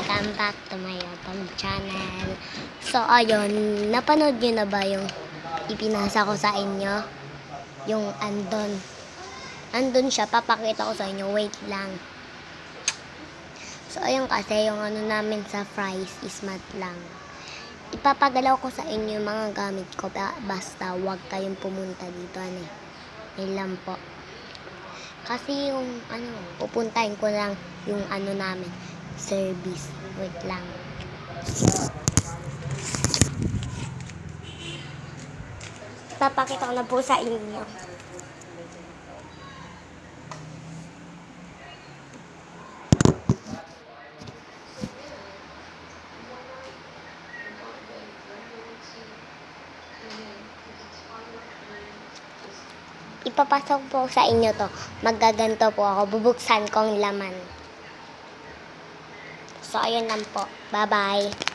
Welcome back to my YouTube channel. So, ayun, napanood nyo na ba yung ipinasa ko sa inyo? Yung andon. Andon siya, papakita ko sa inyo. Wait lang. So, ayun kasi, yung ano namin sa fries is mat lang. Ipapagalaw ko sa inyo yung mga gamit ko. Basta, huwag kayong pumunta dito. Yun lang po. Kasi yung, pupuntahin ko lang yung namin. Service. Wait lang. Papakita ko na po sa inyo. Ipapasok po sa inyo to. Maggaganto po ako. Bubuksan ko ang laman. So, ayun lang po. Bye-bye.